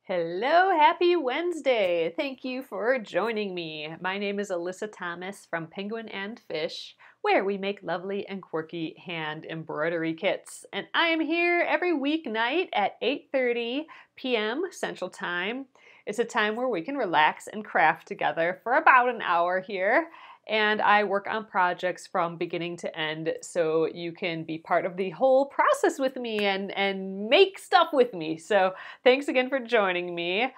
Hello, happy Wednesday. Thank you for joining me. My name is Alyssa Thomas from Penguin and Fish, where we make lovely and quirky hand embroidery kits. And I am here every weeknight at 8:30 p.m. Central Time. It's a time where we can relax and craft together for about an hour here. And I work on projects from beginning to end so you can be part of the whole process with me and make stuff with me. So thanks again for joining me.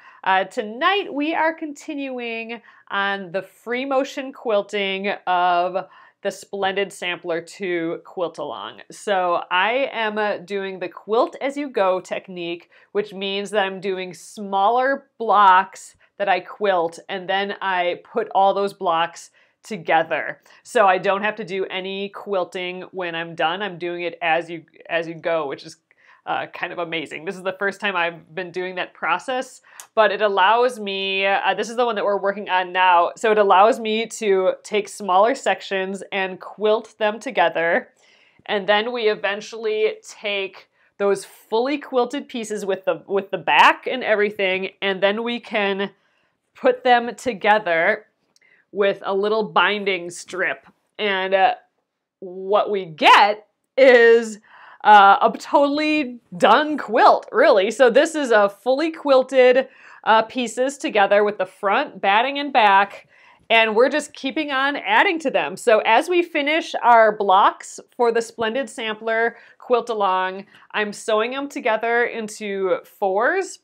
Tonight we are continuing on the free motion quilting of the Splendid Sampler 2 quilt along. So I am doing the Quilt As You Go technique, which means that I'm doing smaller blocks that I quilt and then I put all those blocks together. So I don't have to do any quilting when I'm done. I'm doing it as you go, which is kind of amazing. This is the first time I've been doing that process, but it allows me, this is the one that we're working on now, so it allows me to take smaller sections and quilt them together, and then we eventually take those fully quilted pieces with the back and everything, and then we can put them together with a little binding strip. And what we get is a totally done quilt, really. So this is a fully quilted pieces together with the front, batting, and back, and we're just keeping on adding to them. So as we finish our blocks for the Splendid Sampler quilt along, I'm sewing them together into fours,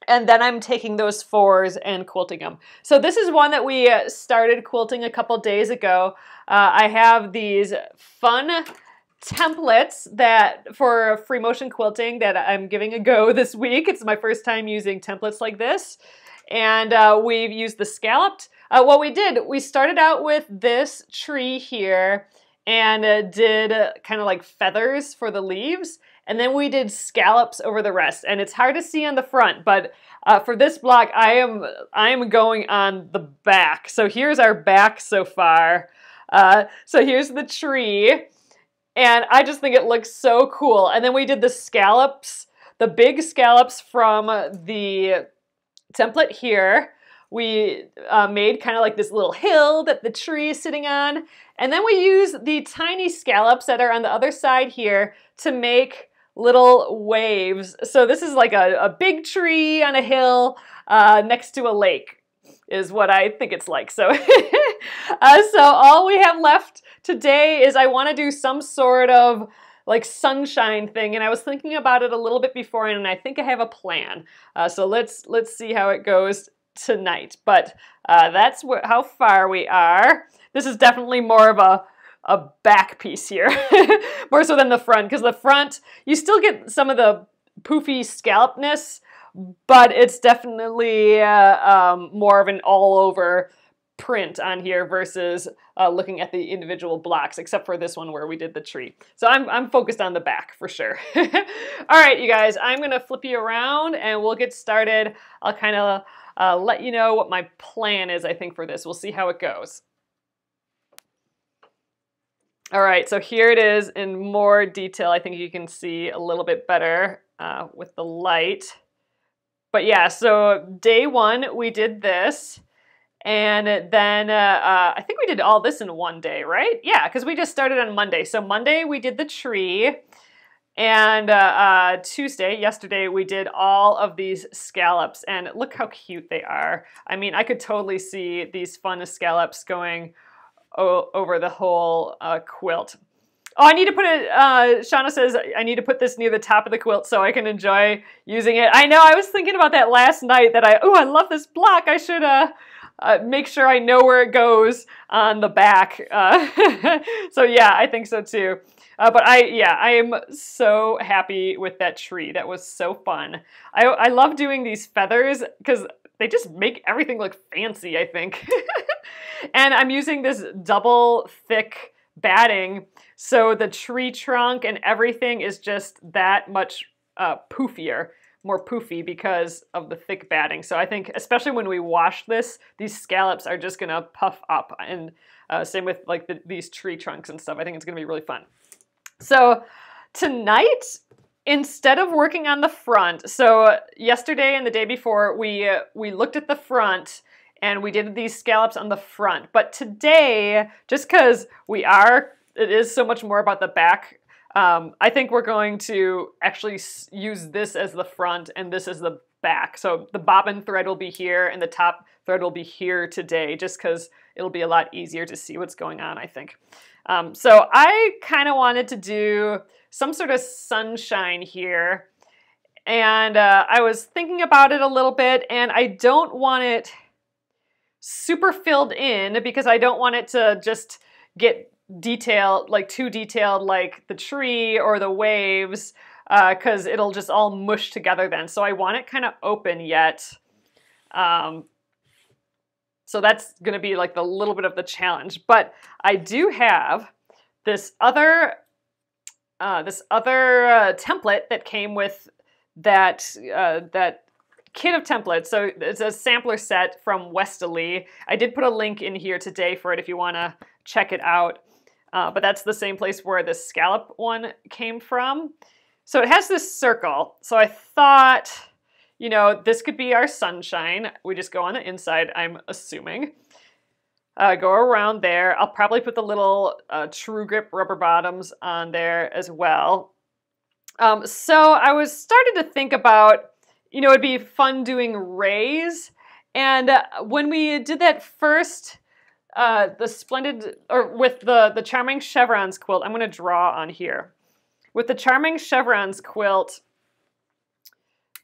and then I'm taking those fours and quilting them. So this is one that we started quilting a couple days ago. I have these fun templates that for free motion quilting that I'm giving a go this week. It's my first time using templates like this. And we've used the scalloped. What we did, we started out with this tree here and did kind of like feathers for the leaves. And then we did scallops over the rest. And it's hard to see on the front, but for this block, I am going on the back. So here's our back so far. So here's the tree. And I just think it looks so cool. And then we did the scallops, the big scallops from the template here. We made kind of like this little hill that the tree is sitting on. And then we use the tiny scallops that are on the other side here to make little waves. So this is like a big tree on a hill next to a lake is what I think it's like. So, so all we have left today is I want to do some sort of like sunshine thing, and I was thinking about it a little bit before, and I think I have a plan. So let's see how it goes tonight. But that's how far we are. This is definitely more of a back piece here, more so than the front, because the front, you still get some of the poofy scallopness, but it's definitely more of an all-over print on here versus looking at the individual blocks, except for this one where we did the tree. So I'm focused on the back for sure. All right, you guys, I'm gonna flip you around and we'll get started. I'll kind of let you know what my plan is, I think, for this. We'll see how it goes. All right, so here it is in more detail. I think you can see a little bit better with the light. But yeah, so day one, we did this. And then I think we did all this in one day, right? Yeah, because we just started on Monday. So Monday, we did the tree. And Tuesday, yesterday, we did all of these scallops. And look how cute they are. I mean, I could totally see these fun scallops going over the whole quilt. Oh, I need to put it, Shauna says, I need to put this near the top of the quilt so I can enjoy using it. I know, I was thinking about that last night that I love this block. I should make sure I know where it goes on the back. So yeah, I think so too. But I am so happy with that tree. That was so fun. I love doing these feathers because they just make everything look fancy, I think. And I'm using this double thick batting, so the tree trunk and everything is just that much poofier, more poofy because of the thick batting. So I think, especially when we wash this, these scallops are just gonna puff up, and same with like these tree trunks and stuff. I think it's gonna be really fun. So tonight, instead of working on the front, so yesterday and the day before, we looked at the front and we did these scallops on the front. But today, just because it is so much more about the back, I think we're going to actually use this as the front and this as the back. So the bobbin thread will be here and the top thread will be here today, just because it'll be a lot easier to see what's going on, I think. So I kind of wanted to do some sort of sunshine here. And I was thinking about it a little bit, and I don't want it super filled in because I don't want it to just get detailed, like too detailed like the tree or the waves, because it'll just all mush together then. So I want it kind of open yet. So that's going to be like the little bit of the challenge. But I do have this other template that came with that kit of templates. So it's a sampler set from Westerly. I did put a link in here today for it if you want to check it out. But that's the same place where the scallop one came from. So it has this circle. So I thought, you know, this could be our sunshine. We just go on the inside, I'm assuming. Go around there. I'll probably put the little True Grip rubber bottoms on there as well. So I was starting to think about, you know, it'd be fun doing rays. And when we did that first, the Splendid, or with the Charming Chevrons quilt, I'm going to draw on here. With the Charming Chevrons quilt,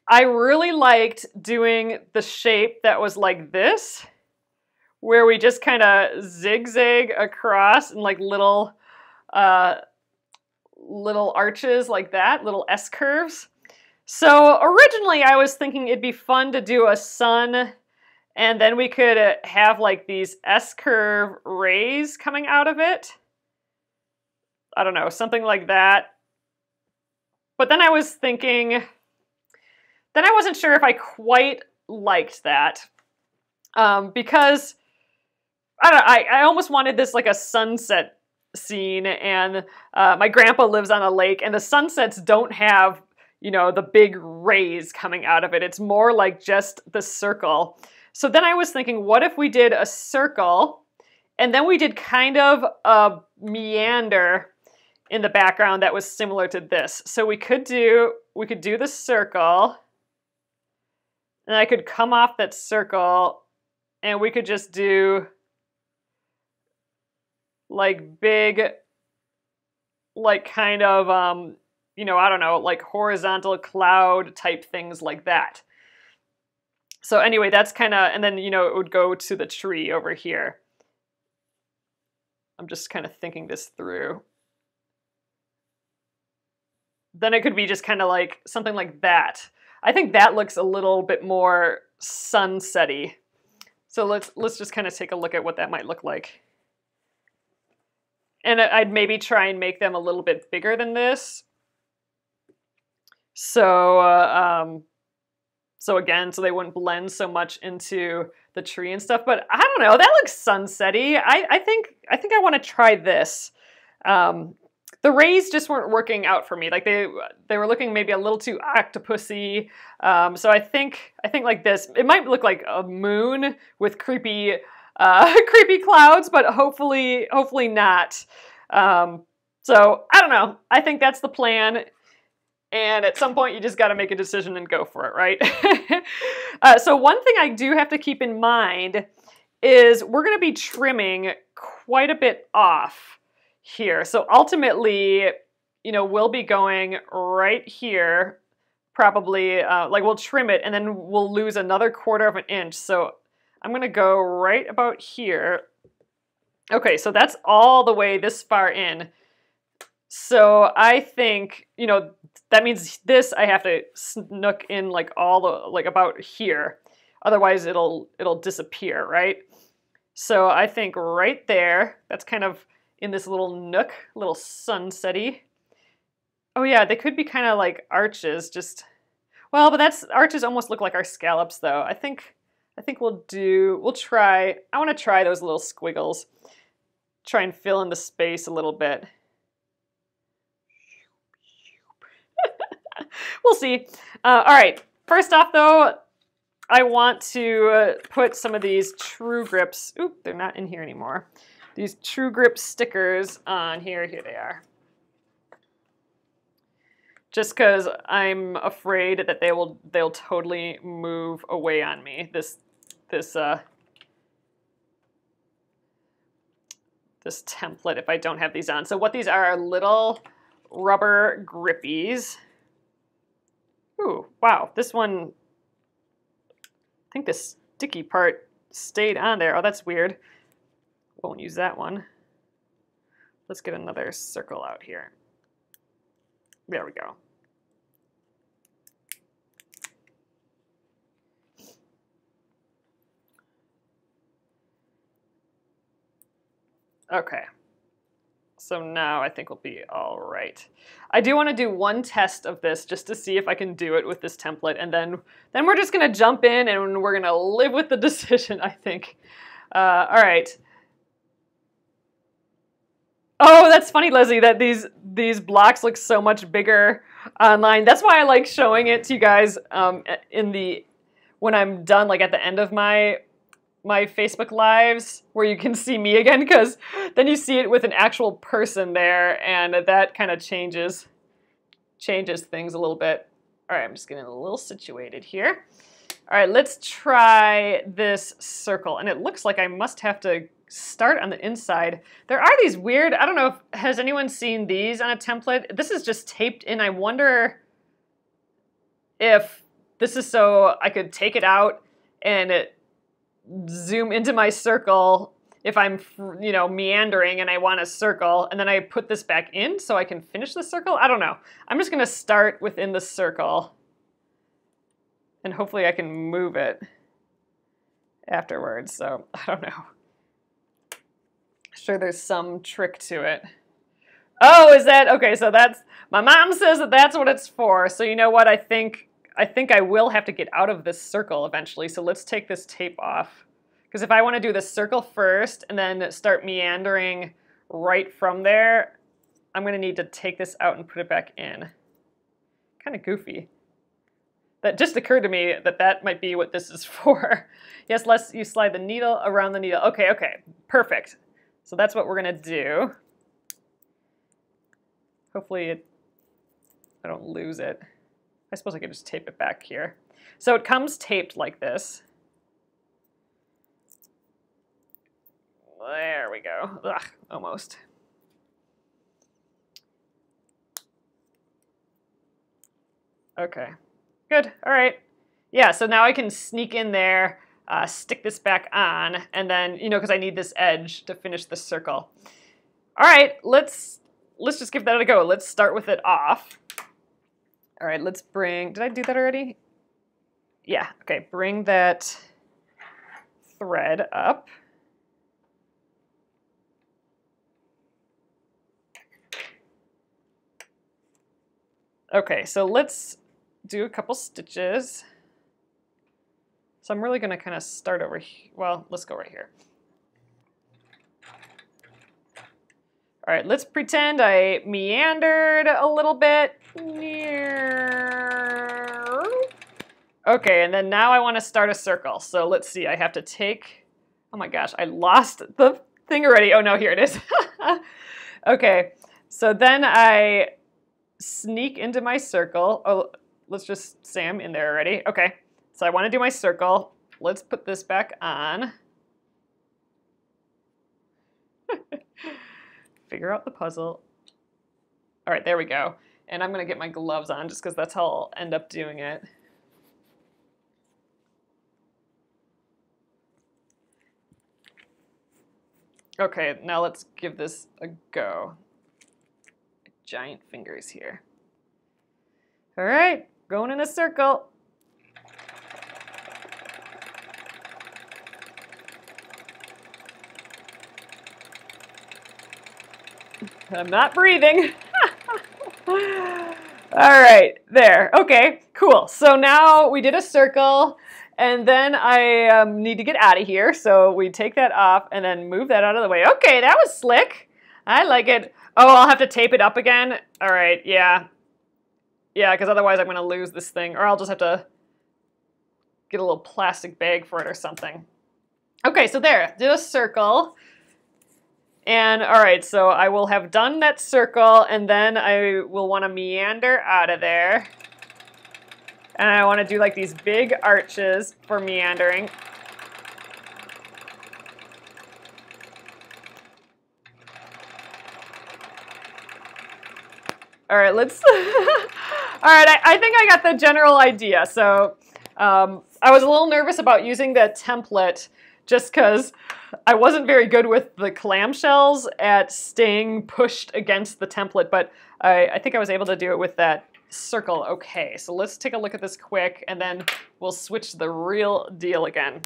I really liked doing the shape that was like this, where we just kind of zigzag across in like little arches like that, little S-curves. So originally I was thinking it'd be fun to do a sun, and then we could have like these S-curve rays coming out of it. I don't know, something like that. But then I was thinking, then I wasn't sure if I quite liked that, because I don't know, I almost wanted this like a sunset scene, and my grandpa lives on a lake, and the sunsets don't have, you know, the big rays coming out of it. It's more like just the circle. So then I was thinking, what if we did a circle, and then we did kind of a meander in the background that was similar to this. So we could do the circle, and I could come off that circle, and we could just do like big, like kind of, you know, I don't know, like horizontal cloud type things like that. So anyway, that's kind of, and then, you know, it would go to the tree over here. I'm just kind of thinking this through. Then it could be just kind of like something like that. I think that looks a little bit more sunset-y. So let's just kind of take a look at what that might look like. And I'd maybe try and make them a little bit bigger than this. So so again, so they wouldn't blend so much into the tree and stuff. But I don't know, that looks sunset-y. I think I want to try this. The rays just weren't working out for me. Like they were looking maybe a little too octopusy. So I think like this. It might look like a moon with creepy creepy clouds, but hopefully not. So I don't know. I think that's the plan. And at some point, you just got to make a decision and go for it, right? So one thing I do have to keep in mind is we're going to be trimming quite a bit off here. So ultimately, you know, we'll be going right here, probably, like we'll trim it and then we'll lose another 1/4 of an inch. So I'm going to go right about here. Okay, so that's all the way this far in. So I think, you know, that means this I have to snook in like all the, like about here. Otherwise it'll disappear, right? So I think right there, that's kind of in this little nook, little sunset-y. Oh yeah, they could be kind of like arches, just, well, but arches almost look like our scallops though. I think we'll try, I want to try those little squiggles. Try and fill in the space a little bit. We'll see. All right, first off though, I want to put some of these True Grips, oop, they're not in here anymore. These True Grip stickers on here. Here they are. Just because I'm afraid that they'll totally move away on me. This template if I don't have these on. So what these are little rubber grippies. Ooh, wow, this one, I think the sticky part stayed on there. Oh, that's weird. Won't use that one. Let's get another circle out here. There we go. Okay. So now I think we'll be all right. I do want to do one test of this just to see if I can do it with this template, and then we're just going to jump in and we're going to live with the decision, I think. All right. Oh, that's funny, Leslie, that these blocks look so much bigger online. That's why I like showing it to you guys when I'm done, like at the end of my Facebook Lives, where you can see me again, because then you see it with an actual person there, and that kind of changes things a little bit. All right, I'm just getting a little situated here. All right, let's try this circle, and it looks like I must have to start on the inside. There are these weird, I don't know, has anyone seen these on a template? This is just taped in. I wonder if this is so I could take it out and zoom into my circle if I'm, you know, meandering and I want a circle, and then I put this back in so I can finish the circle. I don't know. I'm just gonna start within the circle and hopefully I can move it afterwards. So I don't know. Sure, there's some trick to it. Oh, is that okay? So that's, my mom says that that's what it's for. So you know what? I think I will have to get out of this circle eventually. So let's take this tape off, because if I want to do the circle first and then start meandering right from there, I'm going to need to take this out and put it back in. Kind of goofy. That just occurred to me that might be what this is for. Yes, you slide the needle around the needle. Okay, okay, perfect. So that's what we're going to do. Hopefully I don't lose it. I suppose I could just tape it back here. So it comes taped like this. There we go. Ugh, almost. Okay, good, all right. Yeah, so now I can sneak in there, stick this back on, and then, you know, because I need this edge to finish the circle. All right, let's just give that a go. Let's start with it off. All right, let's bring, did I do that already? Yeah, okay, bring that thread up. Okay, so let's do a couple stitches. So I'm really gonna kind of start over here. Well, let's go right here. All right, let's pretend I meandered a little bit. Okay, and then now I want to start a circle. So let's see, I have to take, oh my gosh, I lost the thing already. Oh no, here it is. Okay, so then I sneak into my circle. Oh, let's just say I'm in there already. Okay, so I want to do my circle. Let's put this back on. Figure out the puzzle. All right, there we go. And I'm gonna get my gloves on just because that's how I'll end up doing it. Okay, now let's give this a go. Giant fingers here. All right, going in a circle. I'm not breathing. All right, there. Okay, cool. So now we did a circle, and then I need to get out of here. So we take that off and then move that out of the way. Okay, that was slick. I like it. Oh, I'll have to tape it up again. All right, yeah. Yeah, because otherwise I'm going to lose this thing, or I'll just have to get a little plastic bag for it or something. Okay, so there, did a circle. And all right, so I will have done that circle, and then I will want to meander out of there. And I want to do like these big arches for meandering. All right, let's... All right, I think I got the general idea. So I was a little nervous about using that template just because I wasn't very good with the clamshells at staying pushed against the template, but I think I was able to do it with that circle. Okay, so let's take a look at this quick, and then we'll switch to the real deal again.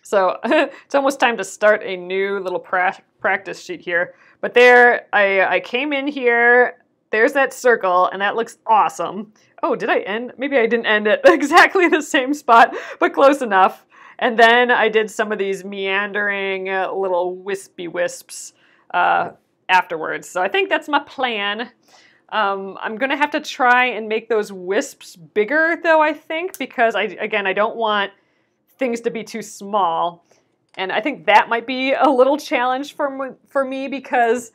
So it's almost time to start a new little practice sheet here. But there, I came in here. There's that circle, and that looks awesome. Oh, did I end? Maybe I didn't end at exactly the same spot, but close enough. And then I did some of these meandering little wispy wisps afterwards. So I think that's my plan. I'm going to have to try and make those wisps bigger, though, I think, because, I don't want things to be too small. And I think that might be a little challenge for me because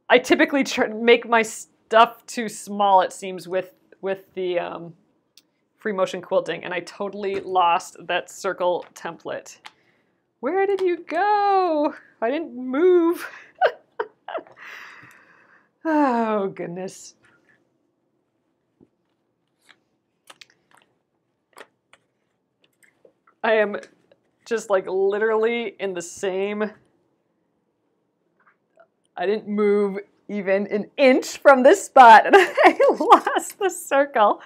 I typically make my stuff too small, it seems, with the free motion quilting, and I totally lost that circle template. Where did you go? I didn't move. Oh, goodness. I am just like literally in the same... I didn't move even an inch from this spot, and I lost the circle.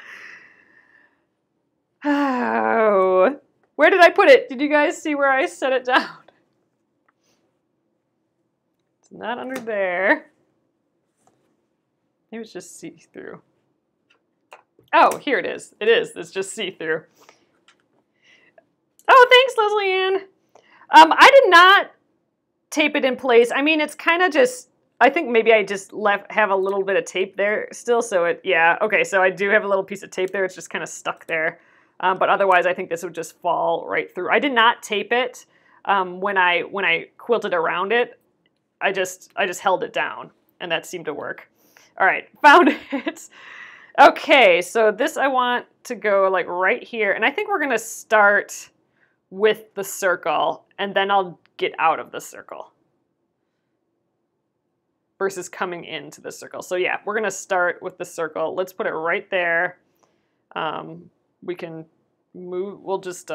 Oh, where did I put it? Did you guys see where I set it down? It's not under there. Maybe it's just see-through. Oh, here it is. It is. It's just see-through. Oh, thanks, Leslie Ann. I did not tape it in place. I mean, it's kind of just, I think maybe I just have a little bit of tape there still, so yeah, okay, so I do have a little piece of tape there. It's just kind of stuck there. But otherwise, I think this would just fall right through. I did not tape it when I quilted around it. I just held it down, and that seemed to work. All right, found it. Okay, so this I want to go like right here, and I think we're gonna start with the circle, and then I'll get out of the circle versus coming into the circle. So yeah, we're gonna start with the circle. Let's put it right there. We can move, we'll just,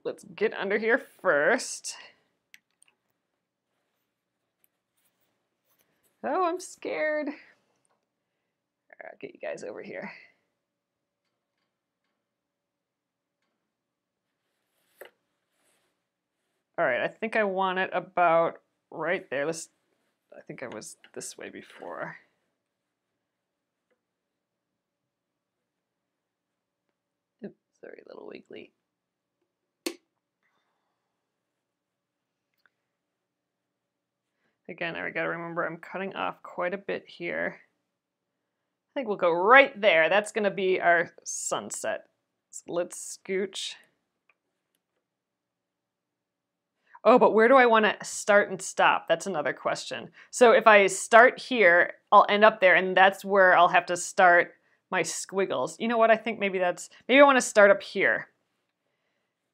let's get under here first. Oh, I'm scared. I'll get you guys over here. All right, I think I want it about right there. I think I was this way before. Oops, sorry, a little wiggly. Again, I gotta remember I'm cutting off quite a bit here. I think we'll go right there. That's gonna be our sunset. So let's scooch. Oh, but where do I want to start and stop? That's another question. So if I start here, I'll end up there, and that's where I'll have to start my squiggles. You know what? I think maybe I want to start up here,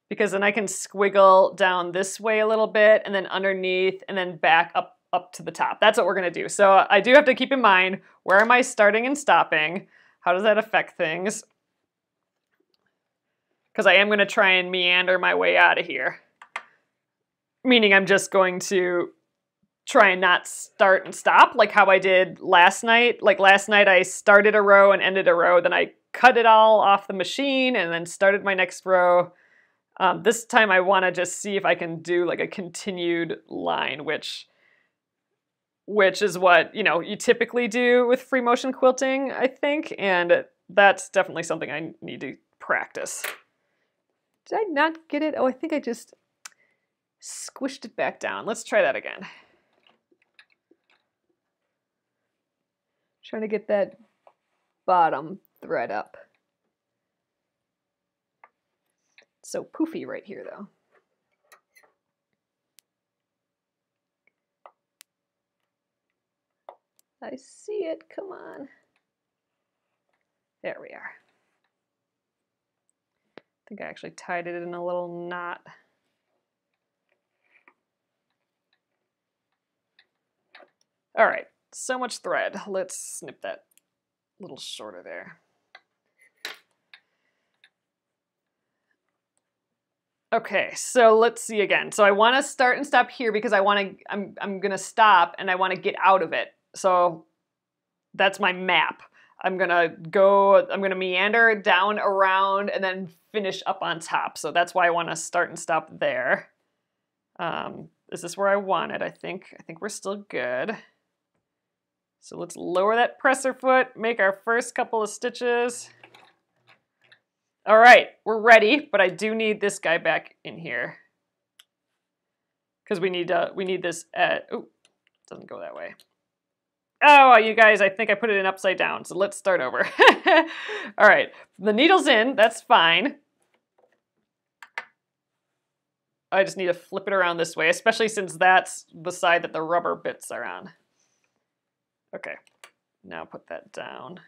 because then I can squiggle down this way a little bit, and then underneath, and then back up to the top. That's what we're going to do. So I do have to keep in mind, where am I starting and stopping? How does that affect things? Because I am going to try and meander my way out of here. Meaning I'm just going to try and not start and stop like how I did last night. Like last night I started a row and ended a row, then I cut it all off the machine and then started my next row. This time I want to just see if I can do like a continued line, which is what, you know, you typically do with free motion quilting, I think, and that's definitely something I need to practice. Did I not get it? Oh, I think I just squished it back down. Let's try that again. Trying to get that bottom thread up. It's so poofy right here though. I see it, come on. There we are. I think I actually tied it in a little knot. All right, so much thread. Let's snip that a little shorter there. Okay, so let's see again. So I want to start and stop here because I'm going to stop and I want to get out of it. So that's my map. I'm going to meander down around and then finish up on top. So that's why I want to start and stop there. Is this where I want it? I think we're still good. So let's lower that presser foot, make our first couple of stitches. All right, we're ready, but I do need this guy back in here because we need this at, oh, doesn't go that way. Oh, you guys, I think I put it in upside down, so let's start over. All right, the needle's in, that's fine. I just need to flip it around this way, especially since that's the side that the rubber bits are on. Okay, now put that down.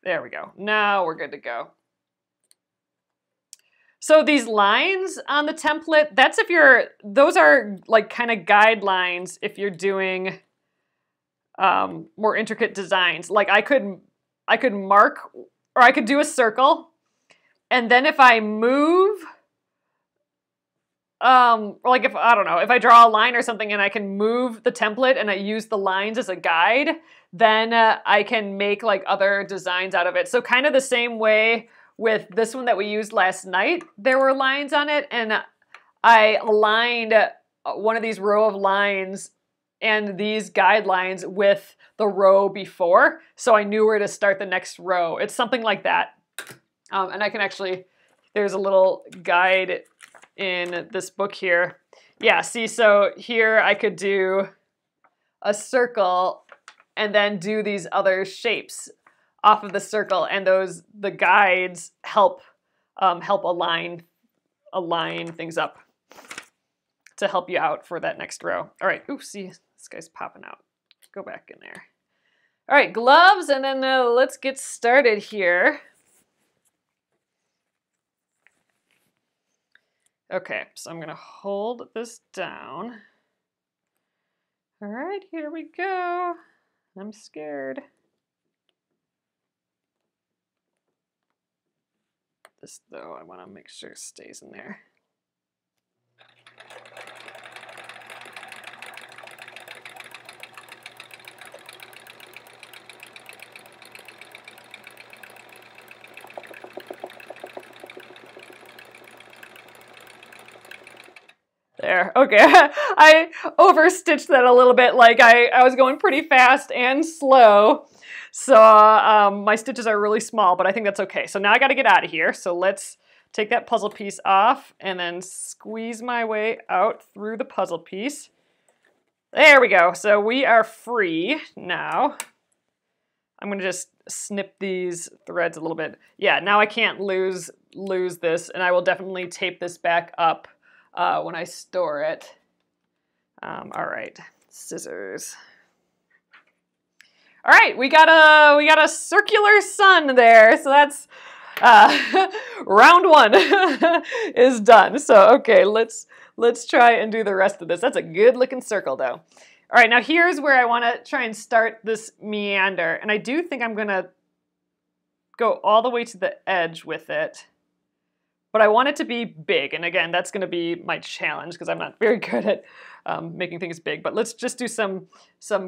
There we go. Now we're good to go. So these lines on the template, that's those are like kind of guidelines if you're doing more intricate designs. Like I could mark, or I could do a circle, and then if I move, like if I draw a line or something and I can move the template and I use the lines as a guide, then I can make like other designs out of it. So kind of the same way with this one that we used last night, there were lines on it, and I aligned one of these row of lines and these guidelines with the row before, so I knew where to start the next row. It's something like that. And I can actually, there's a little guide in this book here. Yeah, see, so here I could do a circle and then do these other shapes off of the circle, and the guides help align things up to help you out for that next row. All right, ooh, see, this guy's popping out. Go back in there. All right, gloves, and then let's get started here. Okay, so I'm gonna hold this down. All right, here we go. I'm scared. This, though, I want to make sure it stays in there. There, okay. I overstitched that a little bit, like I was going pretty fast and slow. So my stitches are really small, but I think that's okay. So now I got to get out of here. So let's take that puzzle piece off and then squeeze my way out through the puzzle piece. There we go. So we are free now. I'm going to just snip these threads a little bit. Yeah, now I can't lose this, and I will definitely tape this back up when I store it. All right, scissors. All right, we got a circular sun there, so that's round one is done. So okay, let's try and do the rest of this. That's a good looking circle though. All right, now here's where I want to try and start this meander, and I do think I'm gonna go all the way to the edge with it. But I want it to be big, and again, that's going to be my challenge because I'm not very good at making things big. But let's just do some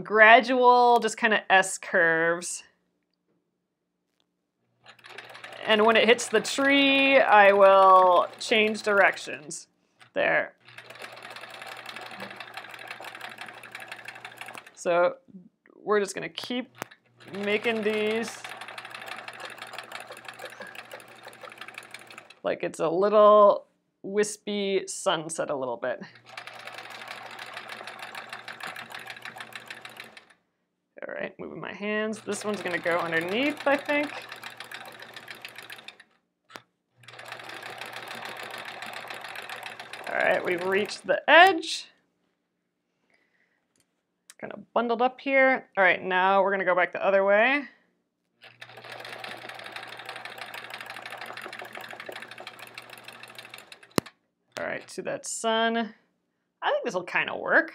gradual, just kind of S curves. And when it hits the tree, I will change directions. There. So we're just going to keep making these like it's a little wispy sunset a little bit. right, moving my hands. This one's gonna go underneath, I think. All right, we've reached the edge. Kind of bundled up here. All right, now we're gonna go back the other way. All right, to that sun. I think this will kind of work.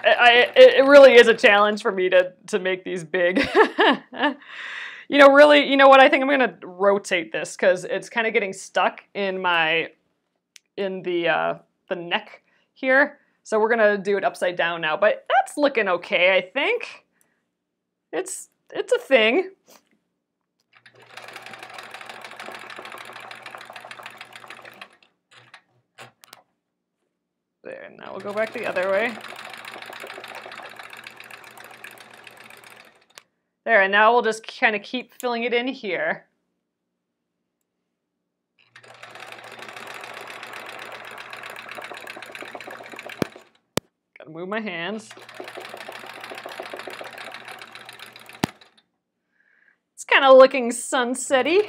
It really is a challenge for me to make these big. You know, really, you know what? I think I'm gonna rotate this because it's kind of getting stuck in the neck here. So we're gonna do it upside down now, but that's looking okay, I think. It's a thing. There, now we'll go back the other way. There, and now we'll just kind of keep filling it in here. Gotta move my hands. It's kind of looking sunsetty.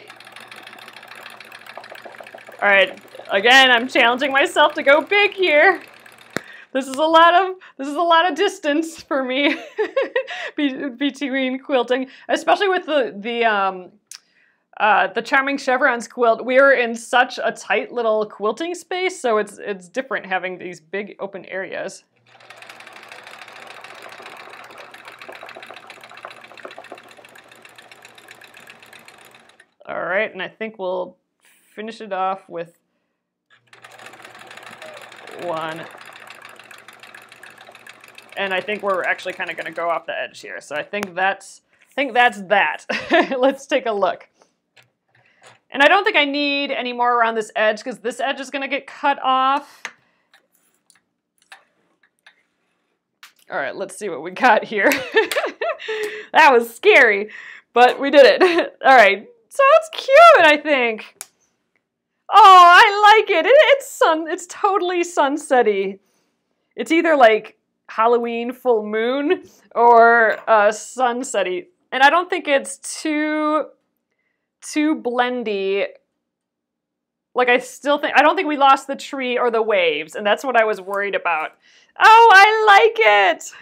All right, again, I'm challenging myself to go big here. This is a lot of distance for me between quilting, especially with the Charming Chevrons quilt. We're in such a tight little quilting space, so it's different having these big open areas. All right, and I think we'll finish it off with one. And I think we're actually kind of going to go off the edge here. So I think that's that. Let's take a look. And I don't think I need any more around this edge because this edge is going to get cut off. All right, let's see what we got here. That was scary, but we did it. All right, so it's cute, I think. Oh, I like it. It's totally sunsetty. It's either like Halloween full moon or sunsetty, and I don't think it's too blendy. Like I don't think we lost the tree or the waves, and that's what I was worried about. Oh, I like it.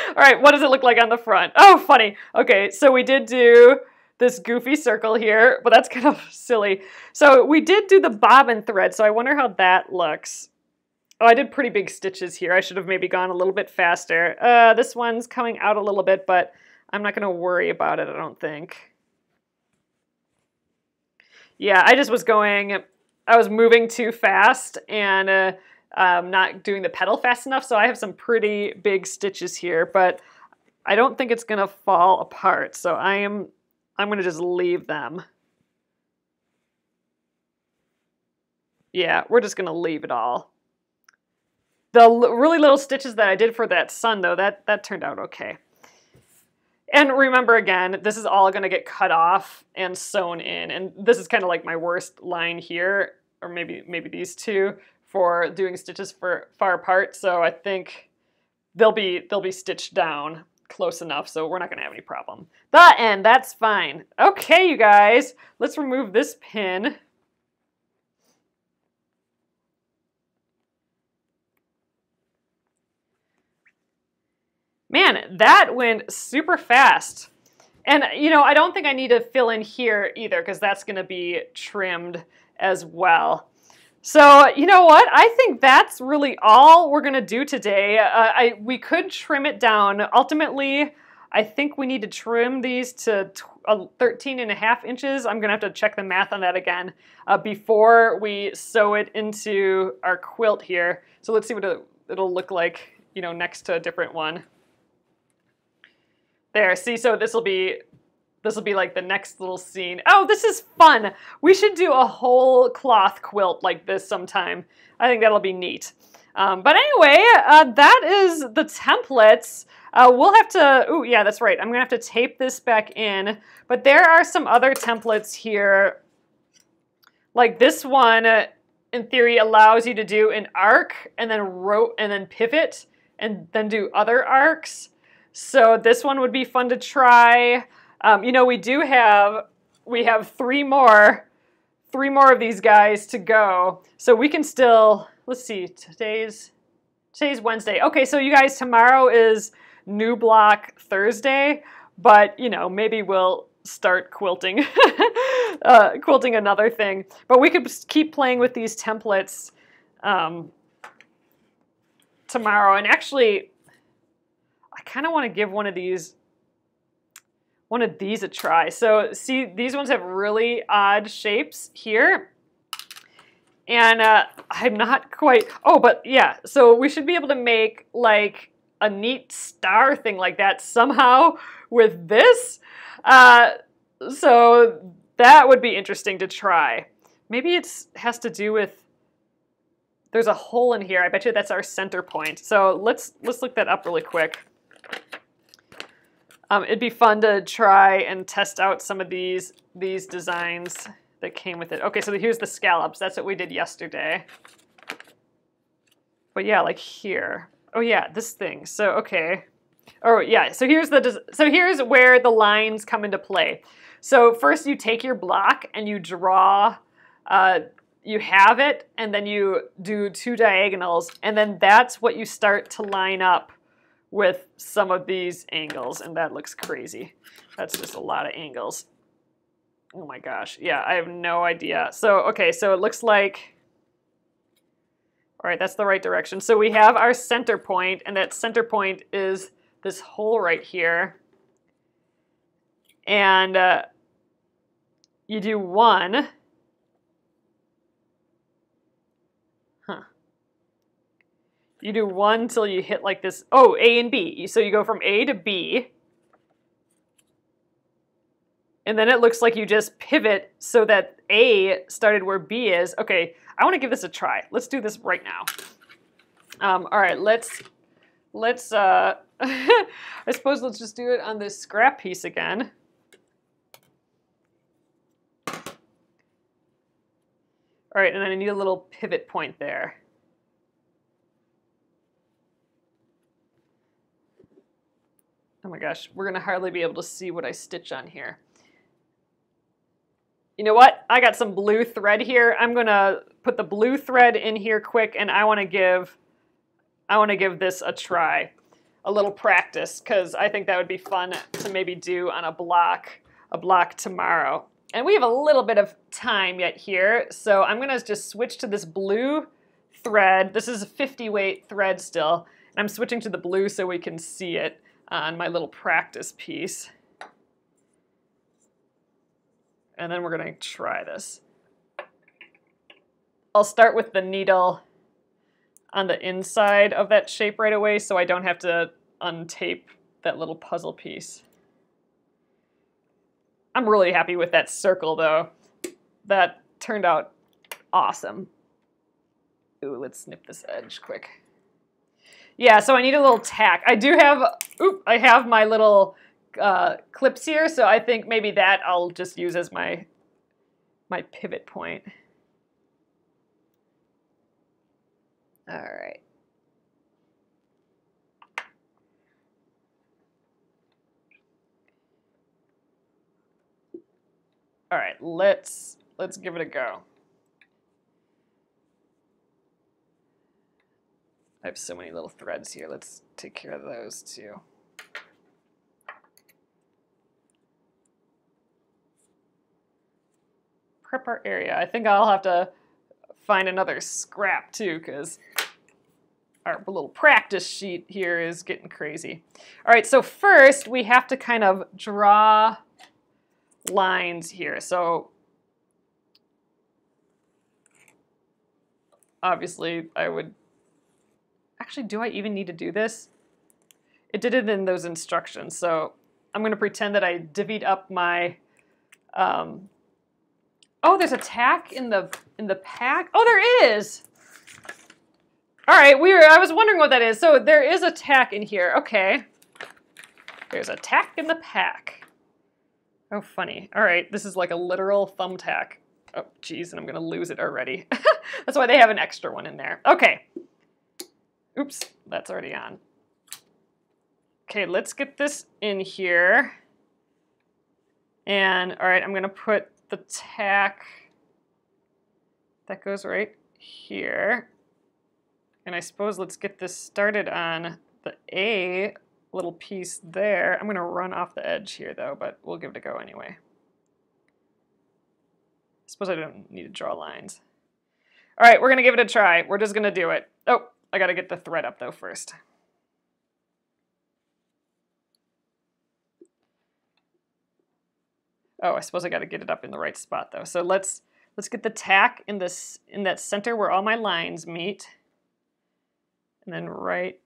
All right, what does it look like on the front? Oh, funny. Okay, so we did do this goofy circle here, but that's kind of silly. So we did do the bobbin thread, so I wonder how that looks. Oh, I did pretty big stitches here. I should have maybe gone a little bit faster. This one's coming out a little bit, but I'm not going to worry about it, I don't think. Yeah, I was moving too fast and not doing the pedal fast enough, so I have some pretty big stitches here, but I don't think it's going to fall apart, so I'm going to just leave them. Yeah, we're just going to leave it all. The really little stitches that I did for that sun, though, that turned out okay. And remember, again, this is all going to get cut off and sewn in. And this is kind of like my worst line here, or maybe these two, for doing stitches for far apart. So I think they'll be stitched down close enough, so we're not going to have any problem. The end, that's fine. Okay, you guys, let's remove this pin. Man, that went super fast. And, you know, I don't think I need to fill in here either because that's going to be trimmed as well. So, you know what? I think that's really all we're going to do today. We could trim it down. Ultimately, I think we need to trim these to 13.5 inches. I'm going to have to check the math on that again before we sew it into our quilt here. So let's see what it'll look like, you know, next to a different one. There, see, so this will be like the next little scene. Oh, this is fun. We should do a whole cloth quilt like this sometime. I think that'll be neat. But anyway, that is the templates. We'll have to, oh yeah, that's right. I'm gonna have to tape this back in, but there are some other templates here. Like this one in theory, allows you to do an arc and then pivot and then do other arcs. So this one would be fun to try. You know, we have three more of these guys to go. So we can still, let's see, today's Wednesday. Okay, so you guys, tomorrow is New Block Thursday, but you know, maybe we'll start quilting, quilting another thing. But we could keep playing with these templates tomorrow. And actually, I kind of want to give one of these a try. So see, these ones have really odd shapes here. And I'm not quite, oh, but yeah, so we should be able to make like a neat star thing like that somehow with this. So that would be interesting to try. Maybe it has to do with, there's a hole in here. I bet you that's our center point. So let's look that up really quick. It'd be fun to try and test out some of these designs that came with it. Okay, so here's the scallops. That's what we did yesterday. But yeah, like here. Oh yeah, this thing. So okay. Oh yeah, so here's where the lines come into play. So first you take your block and you draw, you have it, and then you do 2 diagonals, and then that's what you start to line up with some of these angles, and that looks crazy. That's just a lot of angles. Oh my gosh, yeah, I have no idea. So, okay, so it looks like, all right, that's the right direction. So we have our center point, and that center point is this hole right here. And you do 1. You do 1 till you hit like this, oh, A and B. So you go from A to B. And then it looks like you just pivot so that A started where B is. Okay, I want to give this a try. Let's do this right now. All right, let's I suppose let's just do it on this scrap piece again. All right, and then I need a little pivot point there. Oh my gosh, we're gonna hardly be able to see what I stitch on here. You know what? I got some blue thread here. I'm gonna put the blue thread in here quick, and I wanna give this a try, a little practice, because I think that would be fun to maybe do on a block tomorrow. And we have a little bit of time yet here, so I'm gonna just switch to this blue thread. This is a 50 weight thread still, and I'm switching to the blue so we can see it on my little practice piece. And then we're gonna try this. I'll start with the needle on the inside of that shape right away so I don't have to untape that little puzzle piece. I'm really happy with that circle though. That turned out awesome. Ooh, let's snip this edge quick. Yeah, so I need a little tack. I do have, I have my little clips here, so I think maybe that I'll just use as my pivot point. All right. All right, let's give it a go. I have so many little threads here. Let's take care of those too. Prep our area. I think I'll have to find another scrap too, because our little practice sheet here is getting crazy. All right, so first we have to kind of draw lines here. So obviously I would, actually, do I even need to do this? It did it in those instructions, so I'm going to pretend that I divvied up my, oh, there's a tack in the pack? Oh, there is! All right, I was wondering what that is. So there is a tack in here, okay. There's a tack in the pack. Oh, funny. All right, this is like a literal thumbtack. Oh, geez, and I'm gonna lose it already. That's why they have an extra one in there. Okay. Oops, that's already on. Okay, let's get this in here. And all right, I'm gonna put the tack that goes right here. And I suppose let's get this started on the A little piece there. I'm gonna run off the edge here though, but we'll give it a go anyway. I suppose I don't need to draw lines. All right, we're gonna give it a try. We're just gonna do it. Oh, I gotta get the thread up though first. Oh, I suppose I gotta get it up in the right spot though. So let's get the tack in that center where all my lines meet. And then right.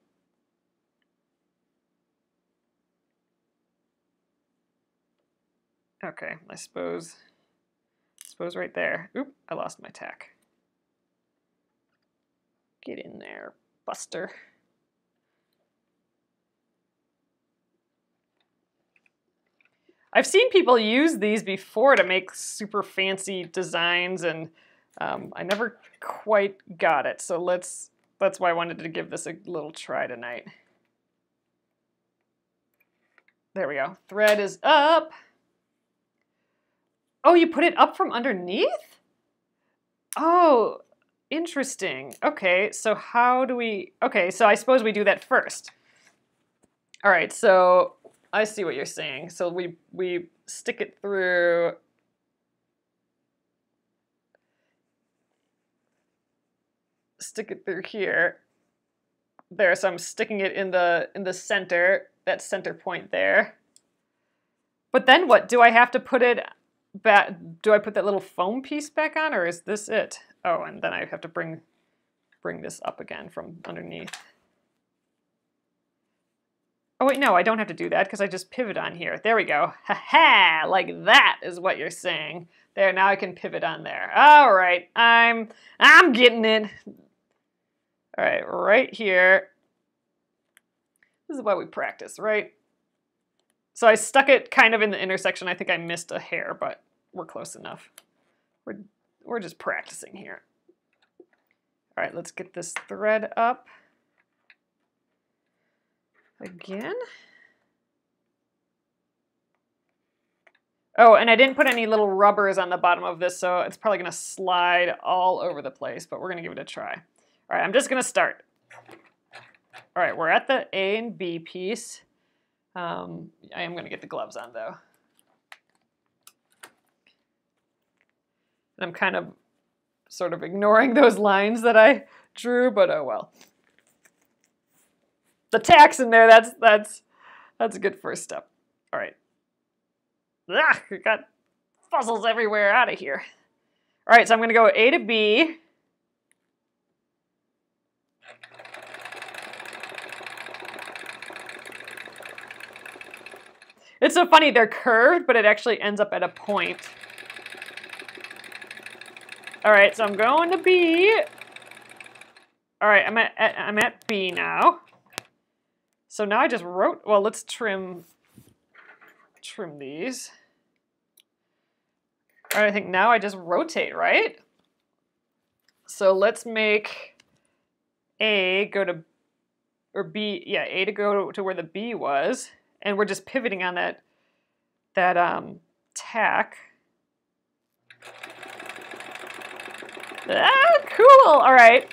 Okay, I suppose right there. Oop, I lost my tack. Get in there, Buster. I've seen people use these before to make super fancy designs, and I never quite got it. So that's why I wanted to give this a little try tonight. There we go. Thread is up. Oh, you put it up from underneath? Oh, interesting. Okay, so how do we... Okay, so I suppose we do that first. All right, so I see what you're saying. So we stick it through... Stick it through here. There, so I'm sticking it in the center, that center point there. But then what? Do I have to put it back? Do I put that little foam piece back on, or is this it? Oh, and then I have to bring this up again from underneath. Oh wait, no, I don't have to do that because I just pivot on here. There we go. Ha-ha! Like that is what you're saying. There, now I can pivot on there. All right, I'm getting it. All right, right here. This is why we practice, right? So I stuck it kind of in the intersection. I think I missed a hair, but we're close enough. We're just practicing here. All right, let's get this thread up again. Oh, and I didn't put any little rubbers on the bottom of this, so it's probably gonna slide all over the place, but we're gonna give it a try. All right, I'm just gonna start. All right, we're at the A and B piece. I am gonna get the gloves on though. And I'm kind of sort of ignoring those lines that I drew, but oh well. The tack's in there, that's a good first step. All right. Ah, we got fuzzles everywhere, out of here. All right, so I'm gonna go A to B. It's so funny, they're curved, but it actually ends up at a point. All right, so I'm going to B. All right, I'm at B now. So now I just wrote, well, let's trim these. All right, I think now I just rotate, right? So let's make A go to, or B, yeah, A to go to where the B was. And we're just pivoting on that tack. Ah, cool, all right.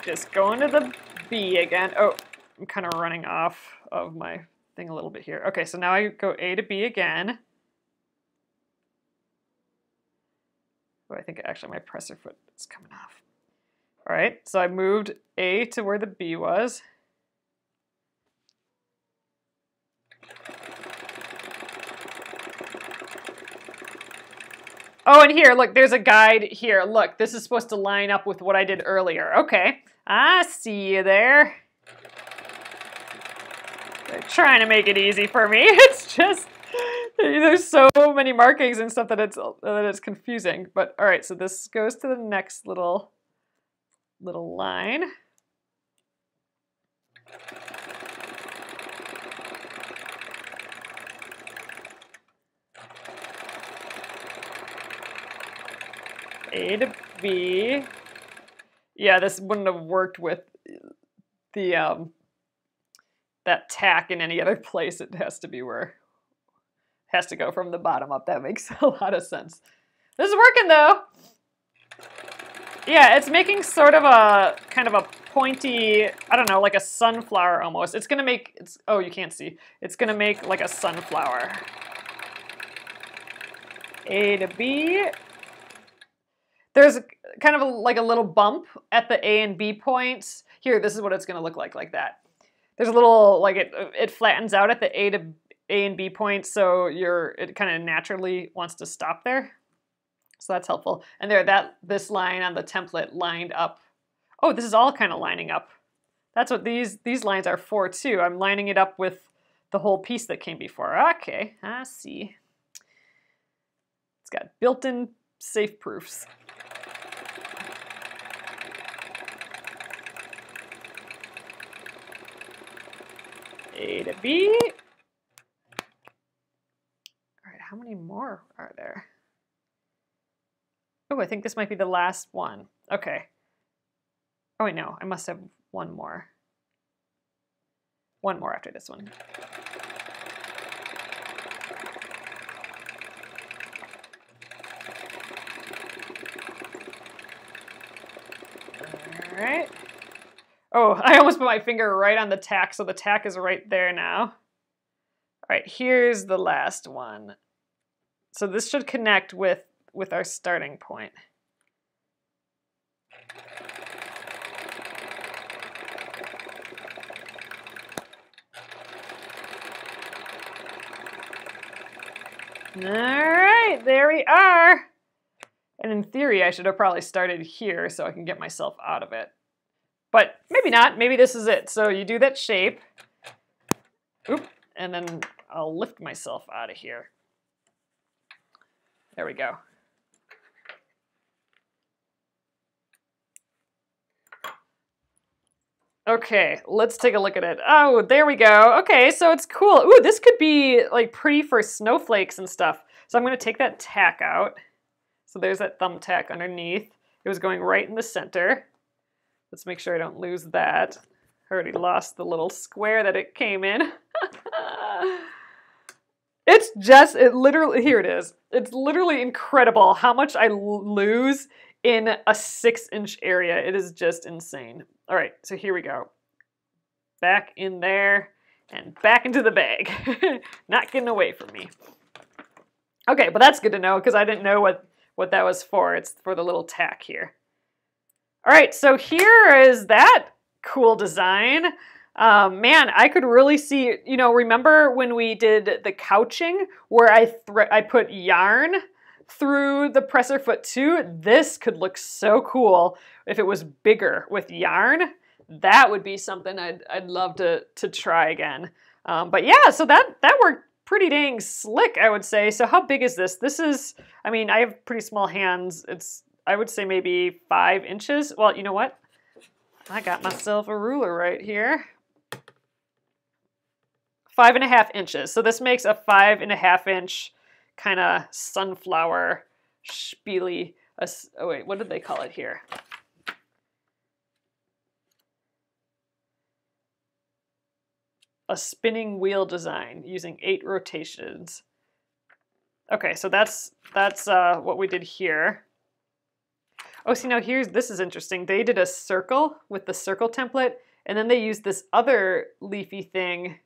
Just going to the B again. Oh, I'm kind of running off of my thing a little bit here. Okay, so now I go A to B again. Oh, I think actually my presser foot is coming off. All right, so I moved A to where the B was. Oh, and here, look, there's a guide here. Look, this is supposed to line up with what I did earlier. Okay, I see you there. They're trying to make it easy for me. It's just, there's so many markings and stuff that it's confusing. But all right, so this goes to the next little line. A to B. Yeah, this wouldn't have worked with the that tack in any other place. It has to be where it has to go from the bottom up. That makes a lot of sense. This is working though. Yeah, it's making sort of a kind of a pointy, I don't know, like a sunflower almost. It's gonna make, oh, you can't see. It's gonna make like a sunflower. A to B. There's kind of like a little bump at the A and B points. Here, this is what it's gonna look like that. There's a little, like it flattens out at the A and B points, so it kind of naturally wants to stop there. So that's helpful. And there, this line on the template lined up. Oh, this is all kind of lining up. That's what these lines are for too. I'm lining it up with the whole piece that came before. Okay, I see. It's got built-in safe proofs. A to B. All right, how many more are there? Oh, I think this might be the last one. Okay. Oh wait, no, I must have one more. One more after this one. All right. Oh, I almost put my finger right on the tack, so the tack is right there now. All right, here's the last one. So this should connect with our starting point. All right, there we are. And in theory, I should have probably started here so I can get myself out of it. But maybe not. Maybe this is it. So you do that shape. Oop, and then I'll lift myself out of here. There we go. Okay, let's take a look at it. Oh, there we go. Okay, so it's cool. Ooh, this could be like pretty for snowflakes and stuff. So I'm going to take that tack out. So there's that thumbtack underneath. It was going right in the center. Let's make sure I don't lose that. I already lost the little square that it came in. It literally, here it is. It's literally incredible how much I lose in a 6-inch area. It is just insane. All right, so here we go. Back in there and back into the bag. Not getting away from me. Okay, but that's good to know because I didn't know what that was for. It's for the little tack here. All right, so here is that cool design. Man, I could really see, remember when we did the couching where I put yarn through the presser foot too? This could look so cool if it was bigger with yarn. That would be something I'd love to try again. But yeah, so that worked pretty dang slick, I would say. So how big is this? This is, I mean, I have pretty small hands. I would say maybe 5 inches. Well, you know what? I got myself a ruler right here. 5.5 inches. So this makes a 5.5 inch kind of sunflower spiely. Oh wait, what did they call it here? A spinning wheel design using 8 rotations. Okay, so that's what we did here. Oh, see now this is interesting. They did a circle with the circle template, and then they used this other leafy thing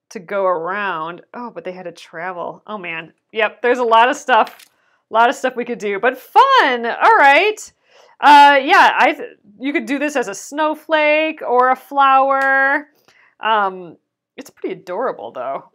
to go around. Oh, but they had to travel. Oh man. Yep, there's a lot of stuff we could do, but fun. All right. Yeah, you could do this as a snowflake or a flower. It's pretty adorable though.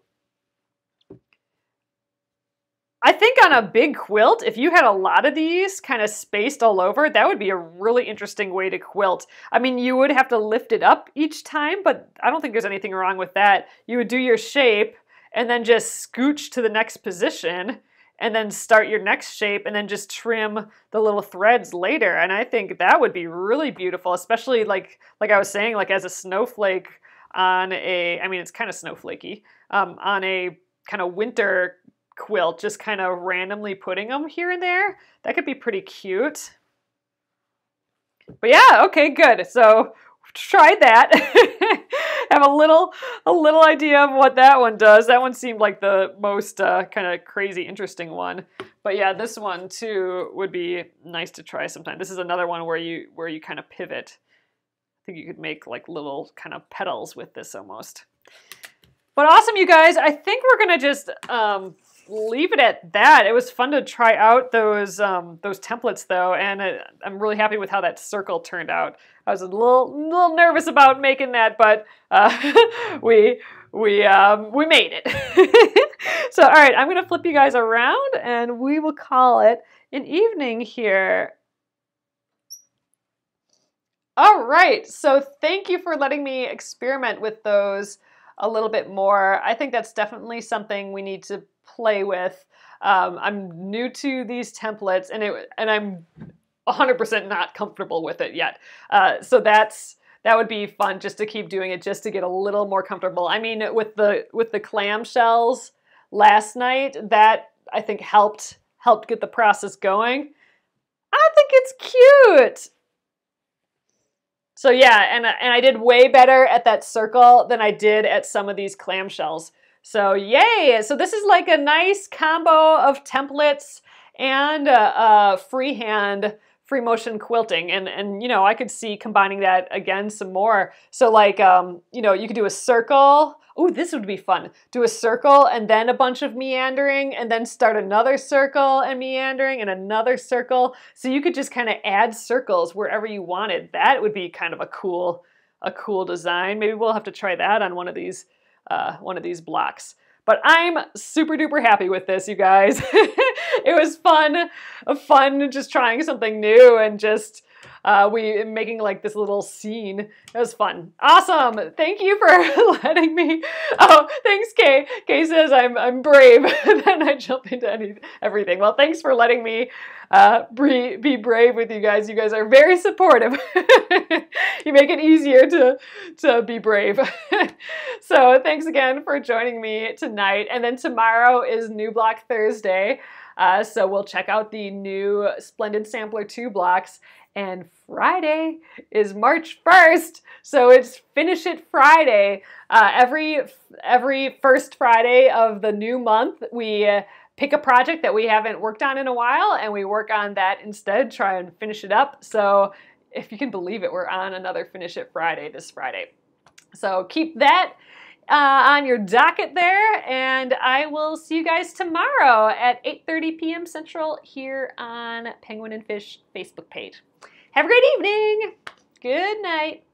I think on a big quilt, if you had a lot of these kind of spaced all over, that would be a really interesting way to quilt. I mean, you would have to lift it up each time, but I don't think there's anything wrong with that. You would do your shape and then just scooch to the next position and then start your next shape and then just trim the little threads later. And I think that would be really beautiful, especially like I was saying, like as a snowflake on I mean, it's kind of snowflakey, on a kind of winter quilt, just kind of randomly putting them here and there. That could be pretty cute. But yeah, okay, good. So tried that. Have a little idea of what that one does. That one seemed like the most kind of crazy interesting one. But yeah, this one too would be nice to try sometime. This is another one where you kind of pivot. I think you could make like little kind of petals with this almost. But awesome, you guys. I think we're gonna just leave it at that. It was fun to try out those templates though, and I'm really happy with how that circle turned out. I was a little nervous about making that, but we made it. So all right, I'm gonna flip you guys around, and we will call it an evening here. All right, so thank you for letting me experiment with those a little bit more. I think that's definitely something we need to play with. I'm new to these templates, and I'm 100% not comfortable with it yet. So that would be fun just to keep doing it, just to get a little more comfortable. I mean, with the clamshells last night, that I think helped get the process going. I think it's cute. So yeah, and I did way better at that circle than I did at some of these clamshells. So yay! So this is like a nice combo of templates and freehand, free motion quilting. And you know, I could see combining that again some more. So like, you know, you could do a circle. Oh, this would be fun. Do a circle and then a bunch of meandering, and then start another circle and meandering and another circle. So you could just kind of add circles wherever you wanted. That would be kind of a cool design. Maybe we'll have to try that on one of these blocks. But I'm super duper happy with this, you guys. It was fun just trying something new, and just we making like this little scene. It was fun. Awesome. Thank you for letting me. Oh, thanks, Kay. Kay says I'm brave. Then I jump into everything. Well, thanks for letting me be brave with you guys. You guys are very supportive. You make it easier to be brave. So thanks again for joining me tonight. And then tomorrow is New Block Thursday. So we'll check out the new Splendid Sampler 2 blocks. And Friday is March 1st, so it's Finish It Friday. Every first Friday of the new month, we pick a project that we haven't worked on in a while, and we work on that instead, try and finish it up. So if you can believe it, we're on another Finish It Friday this Friday. So keep that on your docket there, and I will see you guys tomorrow at 8:30 p.m. Central here on Penguin and Fish Facebook page. Have a great evening. Good night.